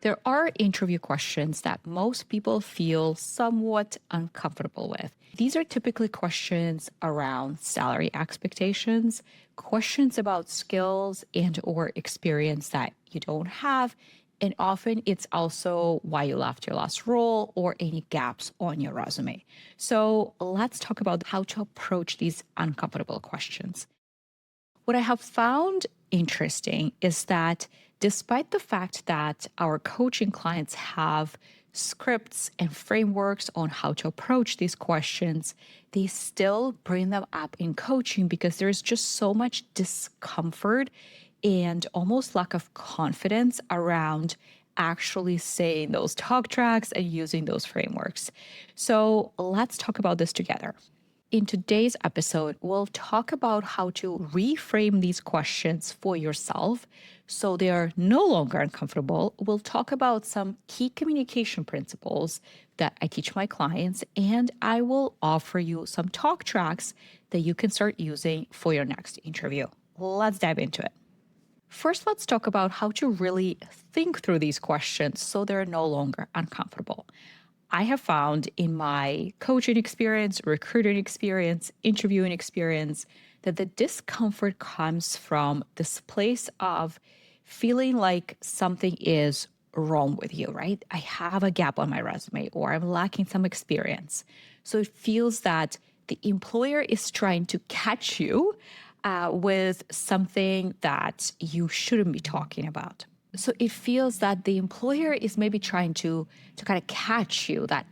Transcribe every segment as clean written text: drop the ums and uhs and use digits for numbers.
There are interview questions that most people feel somewhat uncomfortable with. These are typically questions around salary expectations, questions about skills and or experience that you don't have, and often it's also why you left your last role or any gaps on your resume. So let's talk about how to approach these uncomfortable questions. What I have found interesting is that despite the fact that our coaching clients have scripts and frameworks on how to approach these questions, they still bring them up in coaching because there's just so much discomfort and almost lack of confidence around actually saying those talk tracks and using those frameworks. So let's talk about this together. In today's episode, we'll talk about how to reframe these questions for yourself so they are no longer uncomfortable. We'll talk about some key communication principles that I teach my clients, and I will offer you some talk tracks that you can start using for your next interview. Let's dive into it. First, let's talk about how to really think through these questions so they're no longer uncomfortable. I have found in my coaching experience, recruiting experience, interviewing experience, that the discomfort comes from this place of feeling like something is wrong with you, right? I have a gap on my resume or I'm lacking some experience. So it feels that the employer is trying to catch you with something that you shouldn't be talking about. So it feels that the employer is maybe trying to kind of catch you that,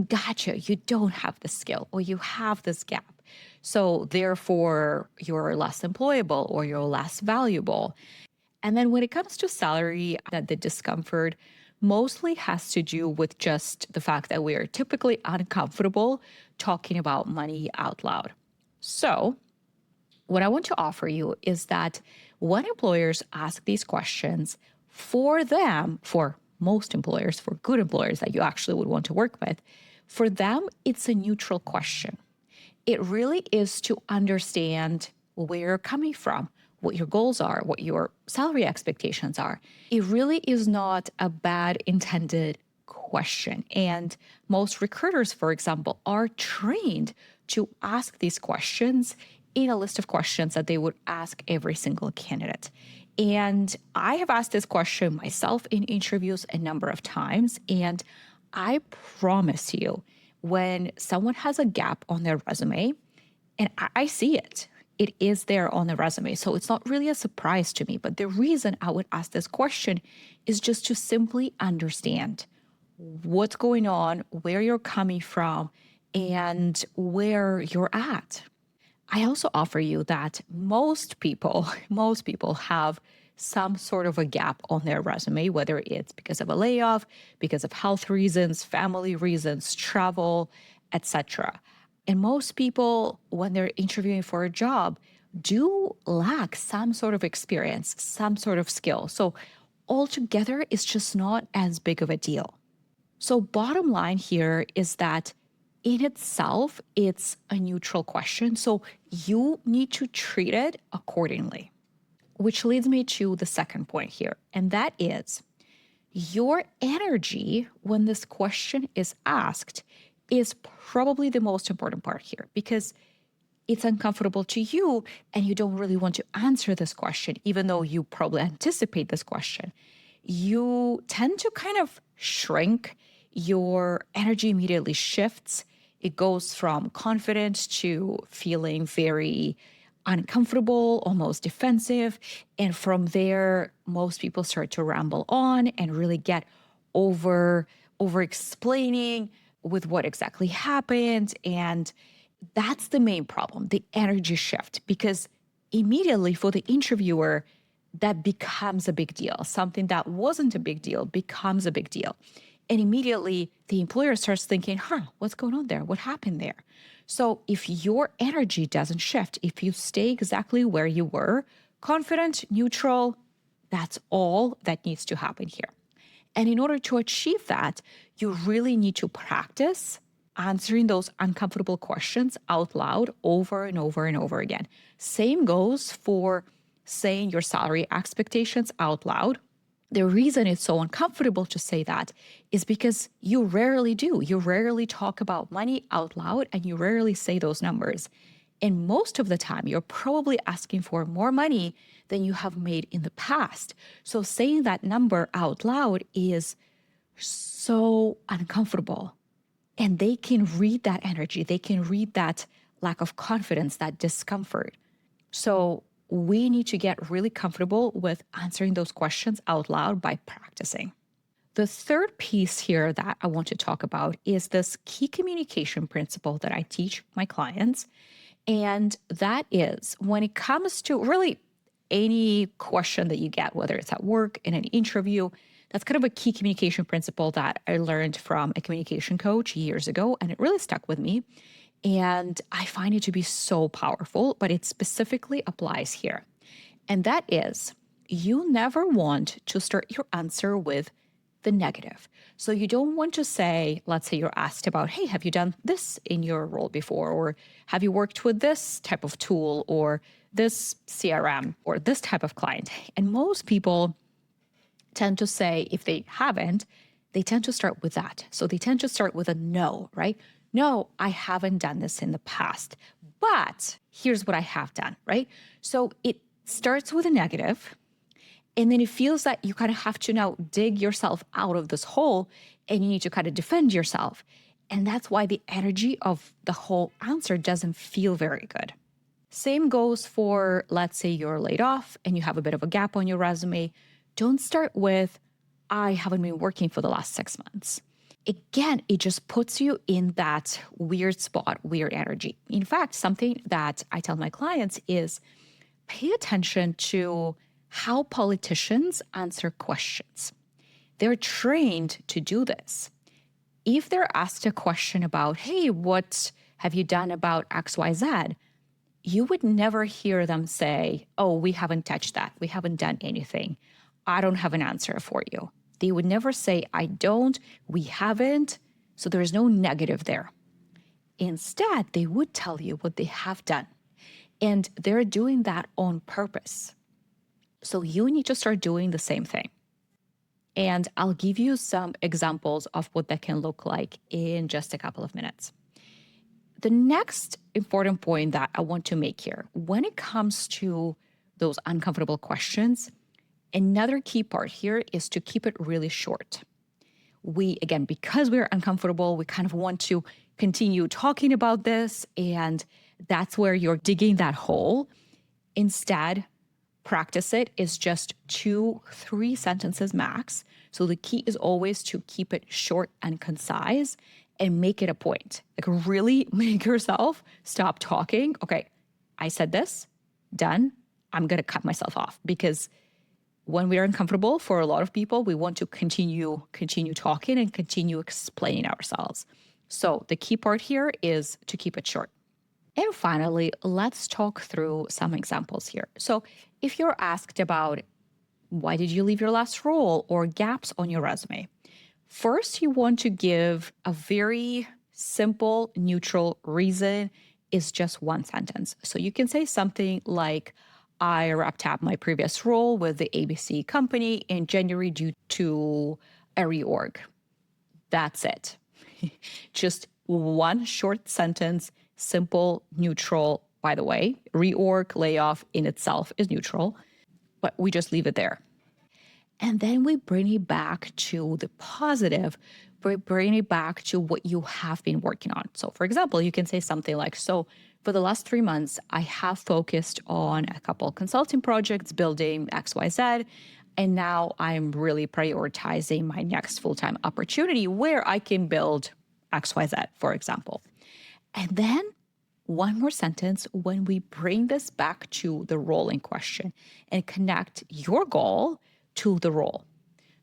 gotcha, you don't have the skill or you have this gap. So therefore, you're less employable or you're less valuable. And then when it comes to salary, that the discomfort mostly has to do with just the fact that we are typically uncomfortable talking about money out loud. So what I want to offer you is that when employers ask these questions, for them, for most employers, for good employers that you actually would want to work with, for them, it's a neutral question. It really is to understand where you're coming from, what your goals are, what your salary expectations are. It really is not a bad intended question. And most recruiters, for example, are trained to ask these questions in a list of questions that they would ask every single candidate. And I have asked this question myself in interviews a number of times. And I promise you, when someone has a gap on their resume, and I see it, it is there on the resume. So it's not really a surprise to me. But the reason I would ask this question is just to simply understand what's going on, where you're coming from, and where you're at. I also offer you that most people have some sort of a gap on their resume, whether it's because of a layoff, because of health reasons, family reasons, travel, etc. And most people, when they're interviewing for a job, do lack some sort of experience, some sort of skill. So altogether, it's just not as big of a deal. So bottom line here is that in itself, it's a neutral question. So you need to treat it accordingly, which leads me to the second point here. And that is your energy when this question is asked is probably the most important part here because it's uncomfortable to you and you don't really want to answer this question, even though you probably anticipate this question. You tend to kind of shrink. Your energy immediately shifts. It goes from confident to feeling very uncomfortable, almost defensive. And from there, most people start to ramble on and really get over explaining with what exactly happened. And that's the main problem, the energy shift, because immediately for the interviewer, that becomes a big deal. Something that wasn't a big deal becomes a big deal. And immediately the employer starts thinking, what's going on there? What happened there? So if your energy doesn't shift, if you stay exactly where you were, confident, neutral, that's all that needs to happen here. And in order to achieve that, you really need to practice answering those uncomfortable questions out loud over and over and over again. Same goes for saying your salary expectations out loud. The reason it's so uncomfortable to say that is because you rarely do. You rarely talk about money out loud and you rarely say those numbers. And most of the time, you're probably asking for more money than you have made in the past. So saying that number out loud is so uncomfortable. And they can read that energy. They can read that lack of confidence, that discomfort. So we need to get really comfortable with answering those questions out loud by practicing. The third piece here that I want to talk about is this key communication principle that I teach my clients. And that is when it comes to really any question that you get, whether it's at work, in an interview, that's kind of a key communication principle that I learned from a communication coach years ago, and it really stuck with me. And I find it to be so powerful, but it specifically applies here. And that is, you never want to start your answer with the negative. So you don't want to say, let's say you're asked about, hey, have you done this in your role before? Or have you worked with this type of tool or this CRM or this type of client? And most people tend to say, if they haven't, they tend to start with that. So they tend to start with a no, right? No, I haven't done this in the past, but here's what I have done, right? So it starts with a negative, and then it feels that you kind of have to now dig yourself out of this hole and you need to kind of defend yourself. And that's why the energy of the whole answer doesn't feel very good. Same goes for, let's say you're laid off and you have a bit of a gap on your resume. Don't start with, I haven't been working for the last 6 months. Again, it just puts you in that weird spot, weird energy. In fact, something that I tell my clients is pay attention to how politicians answer questions. They're trained to do this. If they're asked a question about, hey, what have you done about XYZ? You would never hear them say, oh, we haven't touched that. We haven't done anything. I don't have an answer for you. They would never say, I don't, we haven't. So there is no negative there. Instead, they would tell you what they have done. And they're doing that on purpose. So you need to start doing the same thing. And I'll give you some examples of what that can look like in just a couple of minutes. The next important point that I want to make here, when it comes to those uncomfortable questions, another key part here is to keep it really short. We, again, because we're uncomfortable, we kind of want to continue talking about this, and that's where you're digging that hole. Instead, practice it is just 2-3 sentences max. So the key is always to keep it short and concise and make it a point. Like really make yourself stop talking. Okay, I said this, done. I'm going to cut myself off, because when we're uncomfortable, for a lot of people, we want to continue talking and continue explaining ourselves. So the key part here is to keep it short. And finally, let's talk through some examples here. So if you're asked about why did you leave your last role or gaps on your resume, first you want to give a very simple, neutral reason. Is just one sentence. So you can say something like, I wrapped up my previous role with the ABC company in January due to a reorg. That's it. Just one short sentence, simple, neutral. By the way, reorg, layoff in itself is neutral, but we just leave it there. And then we bring it back to the positive. We bring it back to what you have been working on. So for example, you can say something like, so for the last 3 months, I have focused on a couple consulting projects, building XYZ, and now I'm really prioritizing my next full-time opportunity where I can build XYZ, for example. And then one more sentence when we bring this back to the role in question and connect your goal to the role.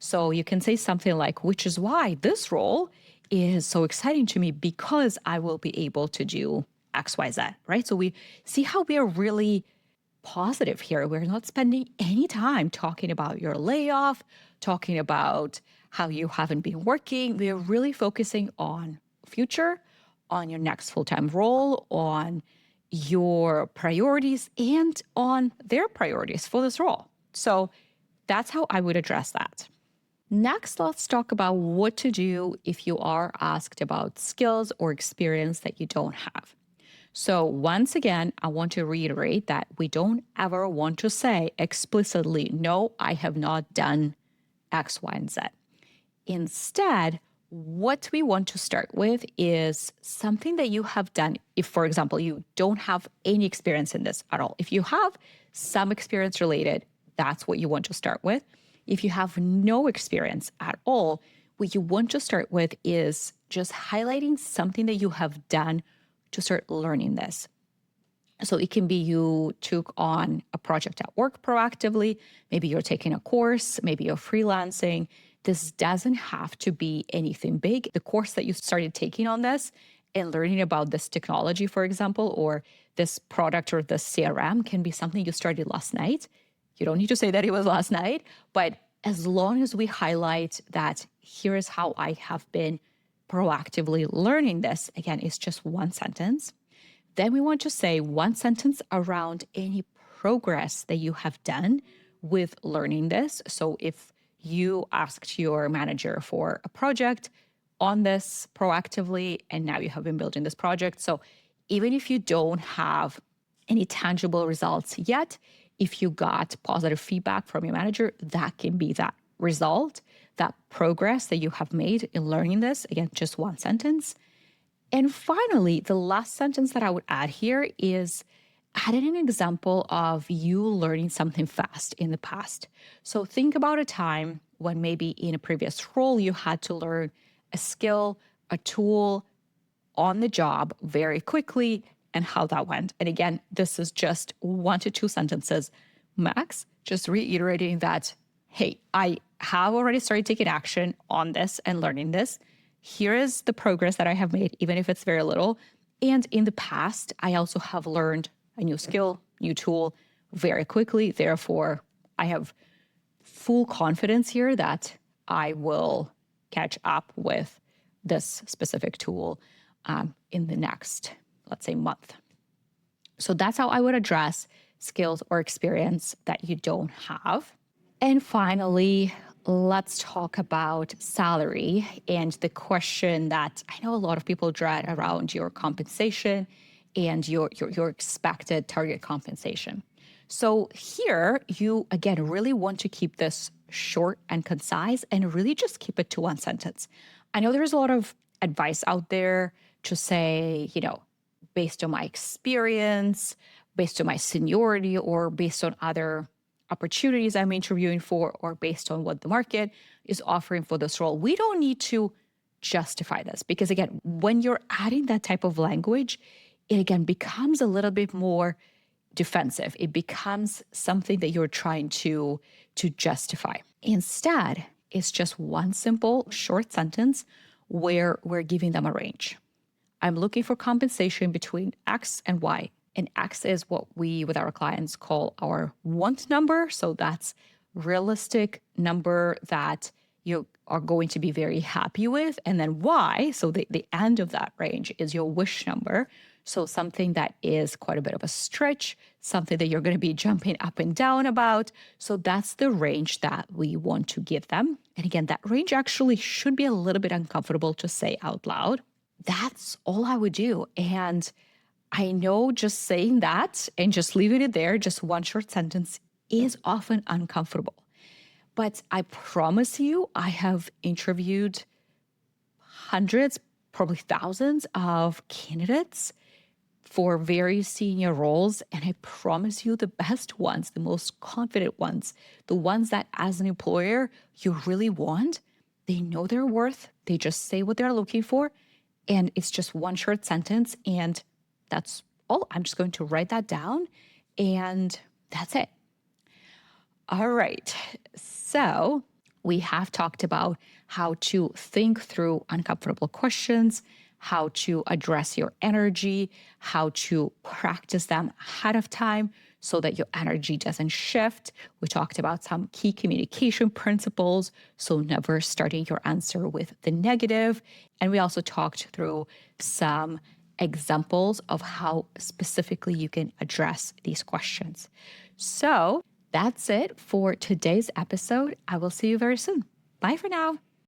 So you can say something like, which is why this role is so exciting to me, because I will be able to do XYZ, right? So we see how we are really positive here. We're not spending any time talking about your layoff, talking about how you haven't been working. We're really focusing on future, on your next full-time role, on your priorities, and on their priorities for this role. So that's how I would address that. Next, let's talk about what to do if you are asked about skills or experience that you don't have. So, once again, I want to reiterate that we don't ever want to say explicitly, no, I have not done X, Y, and Z. Instead, what we want to start with is something that you have done. If, for example, you don't have any experience in this at all, if you have some experience related, that's what you want to start with. If you have no experience at all, what you want to start with is just highlighting something that you have done to start learning this. So it can be you took on a project at work proactively, maybe you're taking a course, maybe you're freelancing. This doesn't have to be anything big. The course that you started taking on this and learning about this technology, for example, or this product or this CRM can be something you started last night. You don't need to say that it was last night, but as long as we highlight that here is how I have been proactively learning this, again, it's just one sentence. Then we want to say one sentence around any progress that you have done with learning this. So if you asked your manager for a project on this proactively, and now you have been building this project. So even if you don't have any tangible results yet, if you got positive feedback from your manager, that can be that result, that progress that you have made in learning this. Again, just one sentence. And finally, the last sentence that I would add here is adding an example of you learning something fast in the past. So think about a time when maybe in a previous role you had to learn a skill, a tool on the job very quickly, and how that went. And again, this is just 1 to 2 sentences max, just reiterating that, hey, I have already started taking action on this and learning this. Here is the progress that I have made, even if it's very little. And in the past, I also have learned a new skill, new tool very quickly. Therefore, I have full confidence here that I will catch up with this specific tool in the next, let's say, month. So that's how I would address skills or experience that you don't have. And finally, let's talk about salary and the question that I know a lot of people dread around your compensation and your expected target compensation. So here, you, again, really want to keep this short and concise and really just keep it to one sentence. I know there's a lot of advice out there to say, based on my experience, based on my seniority, or based on other opportunities I'm interviewing for, or based on what the market is offering for this role. We don't need to justify this because, again, when you're adding that type of language, it again becomes a little bit more defensive. It becomes something that you're trying to justify. Instead, it's just one simple short sentence where we're giving them a range. I'm looking for compensation between X and Y. And X is what we, with our clients, call our want number. So that's realistic number that you are going to be very happy with. And then Y, so the end of that range is your wish number. So something that is quite a bit of a stretch, something that you're going to be jumping up and down about. So that's the range that we want to give them. And again, that range actually should be a little bit uncomfortable to say out loud. That's all I would do. And I know just saying that and just leaving it there, just one short sentence, is often uncomfortable. But I promise you, I have interviewed hundreds, probably thousands of candidates for very senior roles. And I promise you, the best ones, the most confident ones, the ones that as an employer you really want, they know their worth. They just say what they're looking for. And it's just one short sentence. And that's all. I'm just going to write that down. And that's it. All right. So we have talked about how to think through uncomfortable questions, how to address your energy, how to practice them ahead of time so that your energy doesn't shift. We talked about some key communication principles, so never starting your answer with the negative. And we also talked through some examples of how specifically you can address these questions. So That's it for today's episode. I will see you very soon. Bye for now.